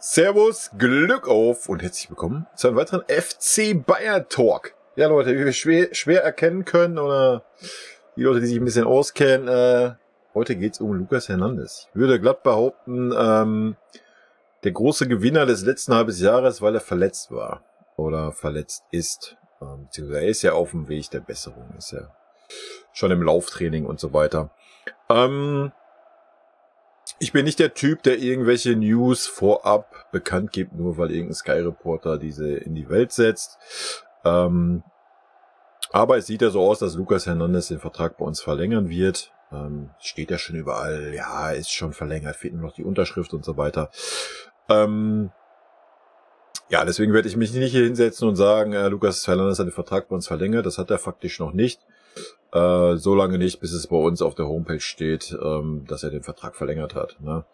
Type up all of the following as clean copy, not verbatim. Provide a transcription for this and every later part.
Servus, Glück auf und herzlich willkommen zu einem weiteren FC Bayern Talk. Ja Leute, wie wir schwer erkennen können oder die Leute, die sich ein bisschen auskennen, heute geht's um Lucas Hernandez. Ich würde glatt behaupten, der große Gewinner des letzten halben Jahres, weil er verletzt war oder verletzt ist. Beziehungsweise er ist ja auf dem Weg der Besserung, ist ja schon im Lauftraining und so weiter. Ich bin nicht der Typ, der irgendwelche News vorab bekannt gibt, nur weil irgendein Sky-Reporter diese in die Welt setzt. Aber es sieht ja so aus, dass Lucas Hernandez den Vertrag bei uns verlängern wird. Steht ja schon überall, ja, ist schon verlängert, fehlt nur noch die Unterschrift und so weiter. Ja, deswegen werde ich mich nicht hier hinsetzen und sagen, Lucas Hernandez hat den Vertrag bei uns verlängert. Das hat er faktisch noch nicht. So lange nicht, bis es bei uns auf der Homepage steht, dass er den Vertrag verlängert hat. Ne?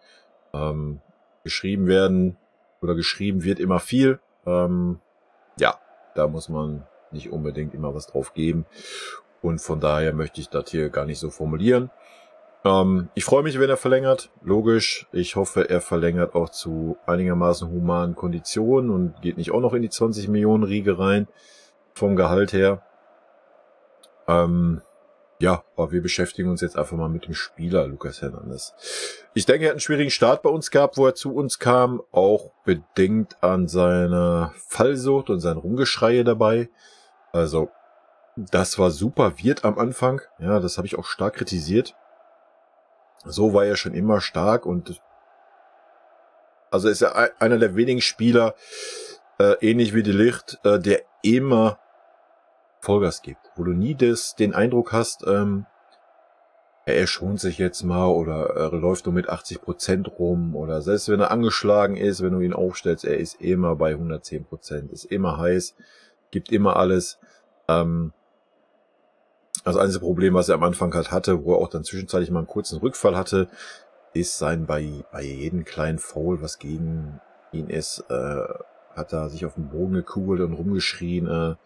Geschrieben wird immer viel. Ja, da muss man nicht unbedingt immer was drauf geben. Und von daher möchte ich das hier gar nicht so formulieren. Ich freue mich, wenn er verlängert. Logisch. Ich hoffe, er verlängert auch zu einigermaßen humanen Konditionen und geht nicht auch noch in die 20 Millionen Riege rein vom Gehalt her. Ja, aber wir beschäftigen uns jetzt einfach mal mit dem Spieler Lucas Hernandez. Ich denke, er hat einen schwierigen Start bei uns gehabt, wo er zu uns kam, auch bedingt an seiner Fallsucht und sein Rumgeschreie dabei. Also, das war super Wirt am Anfang. Ja, das habe ich auch stark kritisiert. So war er schon immer stark und also ist er einer der wenigen Spieler, ähnlich wie De Ligt, der immer Vollgas gibt, wo du nie den Eindruck hast, er schont sich jetzt mal oder er läuft nur mit 80% rum oder selbst wenn er angeschlagen ist, wenn du ihn aufstellst, er ist immer bei 110%, ist immer heiß, gibt immer alles. Das einzige Problem, was er am Anfang halt hatte, wo er auch dann zwischenzeitlich mal einen kurzen Rückfall hatte, ist bei jedem kleinen Foul, was gegen ihn ist, hat er sich auf den Boden gekugelt und rumgeschrien,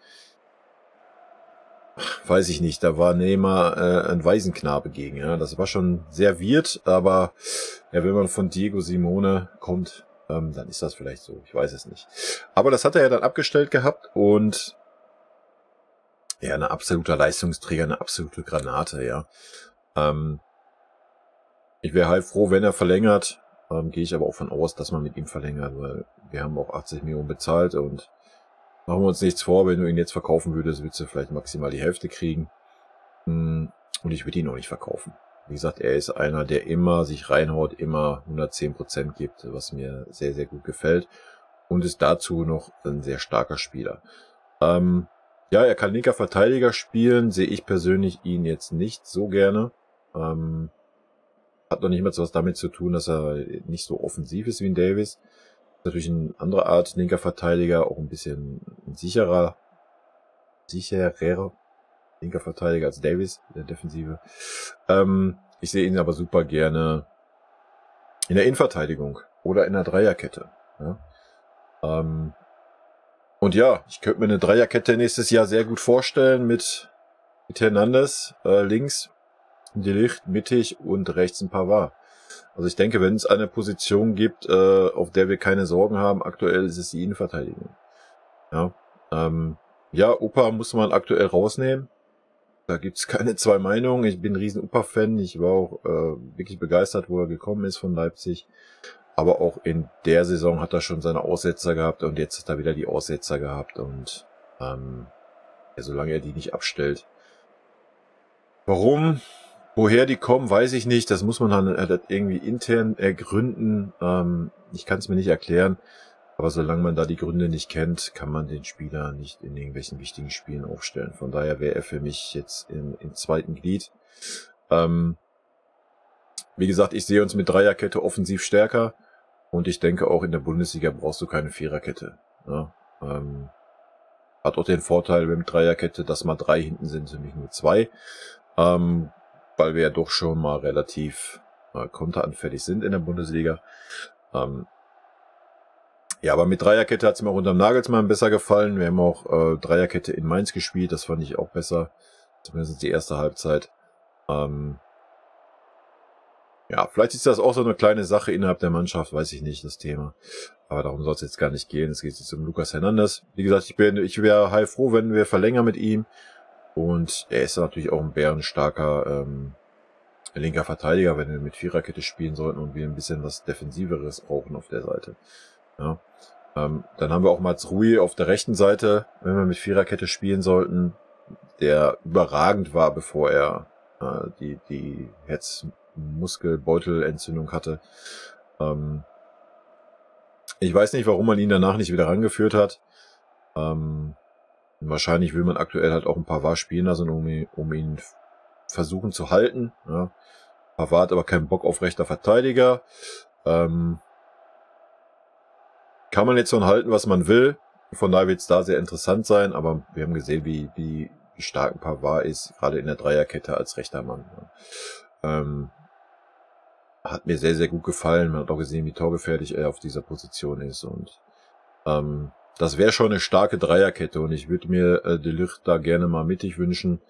weiß ich nicht, da war Neymar ein Waisenknabe gegen. Ja, das war schon sehr weird, aber ja, wenn man von Diego Simone kommt, dann ist das vielleicht so. Ich weiß es nicht. Aber das hat er ja dann abgestellt gehabt und ja, ein absoluter Leistungsträger, eine absolute Granate, ja. Ich wäre halt froh, wenn er verlängert. Gehe ich aber auch von aus, dass man mit ihm verlängert, weil wir haben auch 80 Millionen bezahlt und machen wir uns nichts vor, wenn du ihn jetzt verkaufen würdest, würdest du vielleicht maximal die Hälfte kriegen. Und ich würde ihn auch nicht verkaufen. Wie gesagt, er ist einer, der immer sich reinhaut, immer 110% gibt, was mir sehr, sehr gut gefällt. Und ist dazu noch ein sehr starker Spieler. Ja, er kann linker Verteidiger spielen, sehe ich persönlich ihn jetzt nicht so gerne. Hat noch nicht mal was damit zu tun, dass er nicht so offensiv ist wie ein Davis. Natürlich eine andere Art linker Verteidiger, auch ein bisschen sicherer linker Verteidiger als Davis in der Defensive. Ich sehe ihn aber super gerne in der Innenverteidigung oder in der Dreierkette. Ja. Und ja, ich könnte mir eine Dreierkette nächstes Jahr sehr gut vorstellen mit Hernandez links, De Ligt mittig und rechts ein Pavard. Also ich denke, wenn es eine Position gibt, auf der wir keine Sorgen haben, aktuell ist es die Innenverteidigung. Ja, ja, Opa muss man aktuell rausnehmen. Da gibt's keine zwei Meinungen. Ich bin ein riesen Opa-Fan. Ich war auch wirklich begeistert, wo er gekommen ist von Leipzig. Aber auch in der Saison hat er schon seine Aussetzer gehabt und jetzt hat er wieder die Aussetzer gehabt. Und ja, solange er die nicht abstellt. Warum? Woher die kommen, weiß ich nicht. Das muss man dann irgendwie intern ergründen. Ich kann es mir nicht erklären. Aber solange man da die Gründe nicht kennt, kann man den Spieler nicht in irgendwelchen wichtigen Spielen aufstellen. Von daher wäre er für mich jetzt im zweiten Glied. Wie gesagt, ich sehe uns mit Dreierkette offensiv stärker. Und ich denke auch in der Bundesliga brauchst du keine Viererkette. Ja, hat auch den Vorteil mit Dreierkette, dass mal 3 hinten sind und nicht nur 2. Weil wir ja doch schon mal relativ konteranfällig sind in der Bundesliga. Ja, aber mit Dreierkette hat es mir auch unter dem Nagelsmann besser gefallen. Wir haben auch Dreierkette in Mainz gespielt, das fand ich auch besser. Zumindest die erste Halbzeit. Ja, vielleicht ist das auch so eine kleine Sache innerhalb der Mannschaft, weiß ich nicht, das Thema. Aber darum soll es jetzt gar nicht gehen. Es geht jetzt um Lucas Hernandez. Wie gesagt, ich wäre heilfroh, wenn wir verlängern mit ihm. Und er ist natürlich auch ein bärenstarker linker Verteidiger, wenn wir mit Viererkette spielen sollten und wir ein bisschen was Defensiveres brauchen auf der Seite. Ja. Dann haben wir auch Mats Rui auf der rechten Seite, wenn wir mit Viererkette spielen sollten, der überragend war, bevor er die Herzmuskelbeutelentzündung hatte. Ich weiß nicht, warum man ihn danach nicht wieder rangeführt hat. Wahrscheinlich will man aktuell halt auch ein Pavard spielen lassen, um ihn versuchen zu halten. Ja. Pavard hat aber keinen Bock auf rechter Verteidiger. Kann man jetzt schon halten, was man will. Von daher wird es da sehr interessant sein, aber wir haben gesehen, wie stark ein Pavard ist, gerade in der Dreierkette als rechter Mann. Hat mir sehr, sehr gut gefallen. Man hat auch gesehen, wie torgefährlich er auf dieser Position ist. Und das wäre schon eine starke Dreierkette. Und ich würde mir De Ligt da gerne mal mittig wünschen.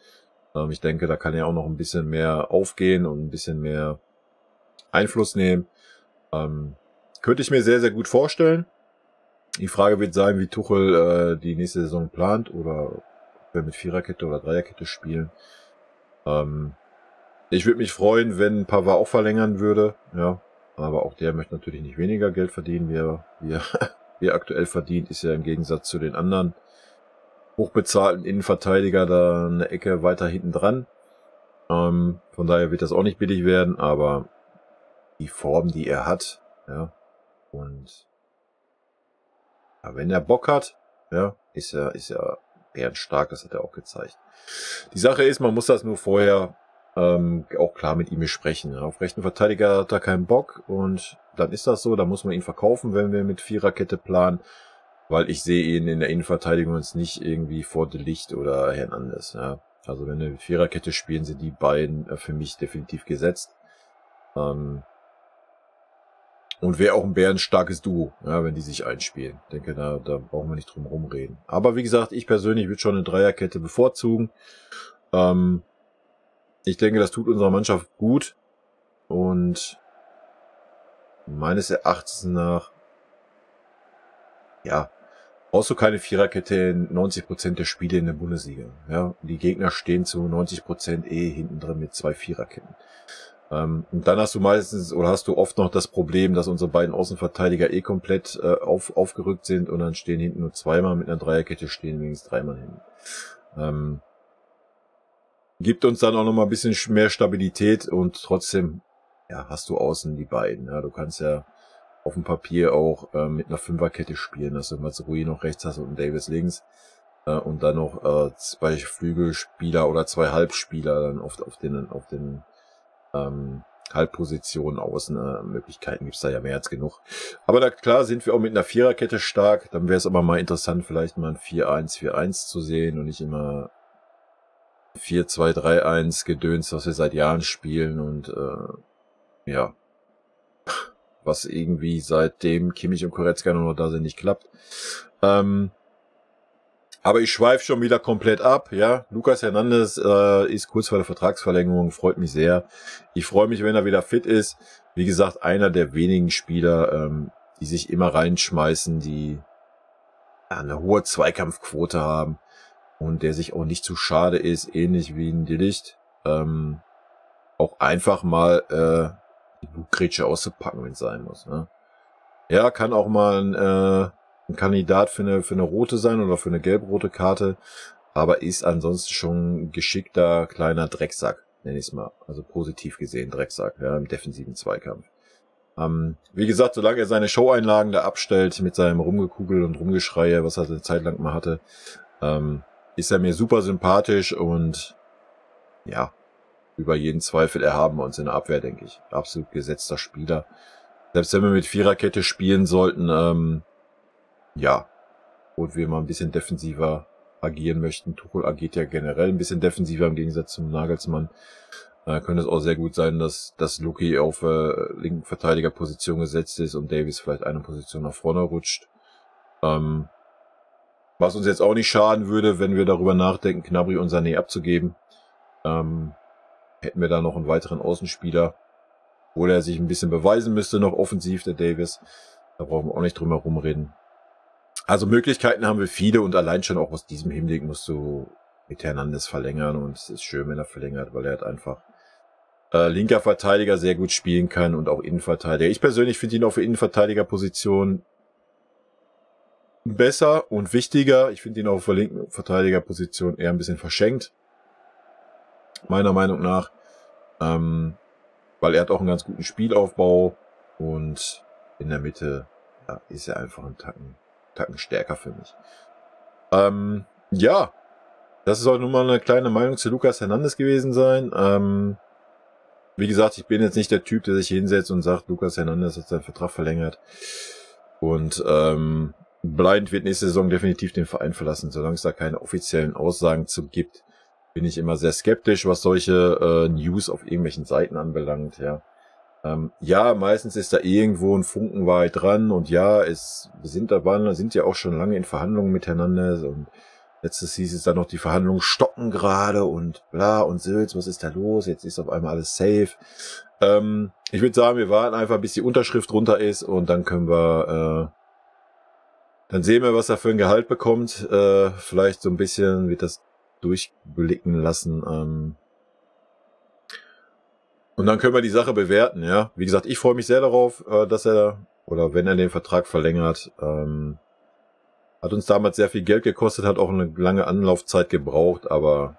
Ich denke, da kann er auch noch ein bisschen mehr aufgehen und ein bisschen mehr Einfluss nehmen. Könnte ich mir sehr, sehr gut vorstellen. Die Frage wird sein, wie Tuchel die nächste Saison plant oder ob wir mit Viererkette oder Dreierkette spielen. Ich würde mich freuen, wenn Pavard auch verlängern würde, ja, aber auch der möchte natürlich nicht weniger Geld verdienen, wie er aktuell verdient, ist ja im Gegensatz zu den anderen hochbezahlten Innenverteidiger da eine Ecke weiter hinten dran. Von daher wird das auch nicht billig werden, aber die Form, die er hat, ja, und ja, wenn er Bock hat, ja, ist er bärenstark, das hat er auch gezeigt. Die Sache ist, man muss das nur vorher auch klar mit ihm besprechen. Ja. Auf rechten Verteidiger hat er keinen Bock und dann ist das so, da muss man ihn verkaufen, wenn wir mit Viererkette planen, weil ich sehe ihn in der Innenverteidigung jetzt nicht irgendwie vor De Ligt oder Hernandez. Ja. Also wenn wir mit Viererkette spielen, sind die beiden für mich definitiv gesetzt. Und wäre auch ein bärenstarkes Duo, ja, wenn die sich einspielen. Ich denke, da brauchen wir nicht drum rumreden. Aber wie gesagt, ich persönlich würde schon eine Dreierkette bevorzugen. Ich denke, das tut unserer Mannschaft gut. Und meines Erachtens nach, ja, brauchst du keine Viererkette in 90% der Spiele in der Bundesliga. Ja, die Gegner stehen zu 90% hinten drin mit 2 Viererketten. Und dann hast du hast du oft noch das Problem, dass unsere beiden Außenverteidiger komplett aufgerückt sind und dann stehen hinten nur 2 Mann, mit einer Dreierkette stehen wenigstens 3 Mann hinten. Gibt uns dann auch noch mal ein bisschen mehr Stabilität und trotzdem, ja, hast du außen die beiden. Ja, du kannst ja auf dem Papier auch mit einer Fünferkette spielen, dass du Mats Rui noch rechts hast und einen Davis links und dann noch 2 Flügelspieler oder 2 Halbspieler dann auf den Halbpositionen außen. Möglichkeiten gibt's da ja mehr als genug. Aber da klar sind wir auch mit einer Viererkette stark. Dann wäre es aber mal interessant, vielleicht mal ein 4-1-4-1 zu sehen und nicht immer 4-2-3-1 Gedöns, was wir seit Jahren spielen und ja, was irgendwie seitdem Kimmich und Goretzka nur noch da sind, nicht klappt. Aber ich schweife schon wieder komplett ab, ja. Lucas Hernandez ist kurz vor der Vertragsverlängerung, freut mich sehr. Ich freue mich, wenn er wieder fit ist. Wie gesagt, einer der wenigen Spieler, die sich immer reinschmeißen, die eine hohe Zweikampfquote haben und der sich auch nicht zu schade ist, ähnlich wie ein De Ligt, auch einfach mal die Blutgrätsche auszupacken, wenn es sein muss. Ne? Ja, kann auch mal ein Kandidat für eine rote sein oder für eine gelb-rote Karte, aber ist ansonsten schon ein geschickter kleiner Drecksack, nenne ich es mal. Also positiv gesehen Drecksack, ja, im defensiven Zweikampf. Wie gesagt, solange er seine Show-Einlagen da abstellt mit seinem Rumgekugel und Rumgeschreie, was er eine Zeit lang mal hatte, ist er mir super sympathisch und ja, über jeden Zweifel erhaben wir uns in der Abwehr, denke ich. Absolut gesetzter Spieler. Selbst wenn wir mit Viererkette spielen sollten, ja, und wir mal ein bisschen defensiver agieren möchten. Tuchel agiert ja generell ein bisschen defensiver im Gegensatz zum Nagelsmann. Könnte es auch sehr gut sein, dass Luki auf linken Verteidigerposition gesetzt ist und Davies vielleicht eine Position nach vorne rutscht. Was uns jetzt auch nicht schaden würde, wenn wir darüber nachdenken, Gnabry und Sané abzugeben. Hätten wir da noch einen weiteren Außenspieler. Obwohl er sich ein bisschen beweisen müsste noch offensiv, der Davis. Da brauchen wir auch nicht drum herum reden. Also Möglichkeiten haben wir viele und allein schon auch aus diesem Hinblick musst du mit Hernandez verlängern und es ist schön, wenn er verlängert, weil er halt einfach linker Verteidiger sehr gut spielen kann und auch Innenverteidiger. Ich persönlich finde ihn auf der Innenverteidigerposition besser und wichtiger. Ich finde ihn auf der linken Verteidigerposition eher ein bisschen verschenkt. Meiner Meinung nach. Weil er hat auch einen ganz guten Spielaufbau und in der Mitte ist er einfach ein Tacken stärker für mich. Ja, das soll nun mal eine kleine Meinung zu Lucas Hernandez gewesen sein. Wie gesagt, ich bin jetzt nicht der Typ, der sich hinsetzt und sagt, Lucas Hernandez hat seinen Vertrag verlängert. Und Blind wird nächste Saison definitiv den Verein verlassen, solange es da keine offiziellen Aussagen zu gibt. Bin ich immer sehr skeptisch, was solche News auf irgendwelchen Seiten anbelangt, ja. Ja, meistens ist da irgendwo ein Funken Wahrheit dran und ja, sind ja auch schon lange in Verhandlungen mit Hernandez und letztes hieß es dann noch, die Verhandlungen stocken gerade und bla und Sülz, was ist da los? Jetzt ist auf einmal alles safe. Ich würde sagen, wir warten einfach, bis die Unterschrift runter ist und dann können wir, dann sehen wir, was er für ein Gehalt bekommt. Vielleicht so ein bisschen wird das durchblicken lassen. Und dann können wir die Sache bewerten, ja. Wie gesagt, ich freue mich sehr darauf, dass oder wenn er den Vertrag verlängert, hat uns damals sehr viel Geld gekostet, hat auch eine lange Anlaufzeit gebraucht, aber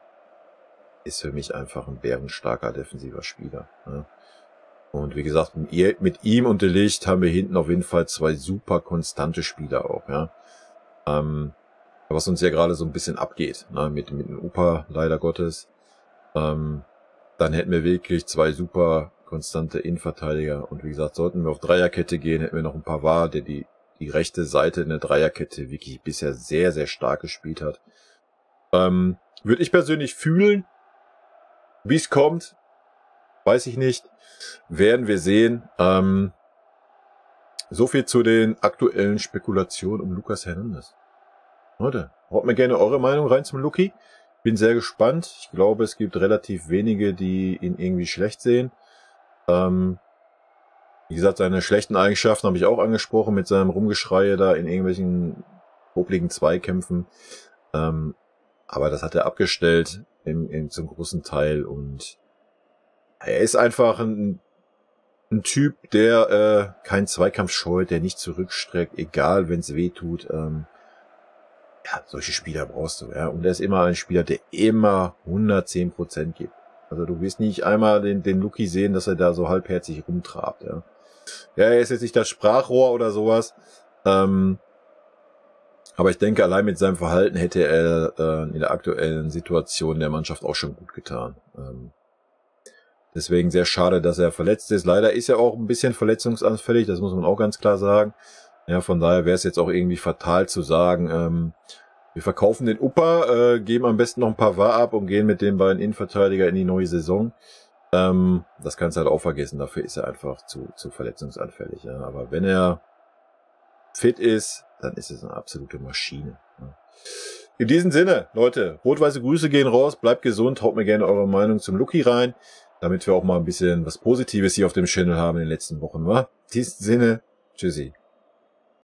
ist für mich einfach ein bärenstarker defensiver Spieler. Ja. Und wie gesagt, mit ihm und De Ligt haben wir hinten auf jeden Fall zwei super konstante Spieler auch, ja. Was uns ja gerade so ein bisschen abgeht, ne, mit dem Upa, leider Gottes. Dann hätten wir wirklich zwei super konstante Innenverteidiger. Und wie gesagt, sollten wir auf Dreierkette gehen, hätten wir noch ein Pavard, der die rechte Seite in der Dreierkette wirklich bisher sehr, sehr stark gespielt hat. Würde ich persönlich fühlen. Wie es kommt, weiß ich nicht. Werden wir sehen. So viel zu den aktuellen Spekulationen um Lucas Hernandez. Leute, haut mir gerne eure Meinung rein zum Luki. Bin sehr gespannt. Ich glaube, es gibt relativ wenige, die ihn irgendwie schlecht sehen. Wie gesagt, seine schlechten Eigenschaften habe ich auch angesprochen mit seinem Rumgeschreie da in irgendwelchen popligen Zweikämpfen. Aber das hat er abgestellt zum großen Teil und er ist einfach ein Typ, der keinen Zweikampf scheut, der nicht zurückstreckt, egal wenn es weh tut. Ja, solche Spieler brauchst du, ja. Und er ist immer ein Spieler, der immer 110% gibt. Also du wirst nicht einmal den Luki sehen, dass er da so halbherzig rumtrabt, ja. Ja, er ist jetzt nicht das Sprachrohr oder sowas. Aber ich denke, allein mit seinem Verhalten hätte er in der aktuellen Situation der Mannschaft auch schon gut getan. Deswegen sehr schade, dass er verletzt ist. Leider ist er auch ein bisschen verletzungsanfällig, das muss man auch ganz klar sagen. Ja, von daher wäre es jetzt auch irgendwie fatal zu sagen, wir verkaufen den Upa, geben am besten noch ein paar Pavard ab und gehen mit den beiden Innenverteidiger in die neue Saison. Das kannst du halt auch vergessen, dafür ist er einfach zu verletzungsanfällig. Ja. Aber wenn er fit ist, dann ist es eine absolute Maschine. Ja. In diesem Sinne, Leute, rot-weiße Grüße gehen raus, bleibt gesund, haut mir gerne eure Meinung zum Luki rein, damit wir auch mal ein bisschen was Positives hier auf dem Channel haben in den letzten Wochen. Wa? In diesem Sinne, tschüssi.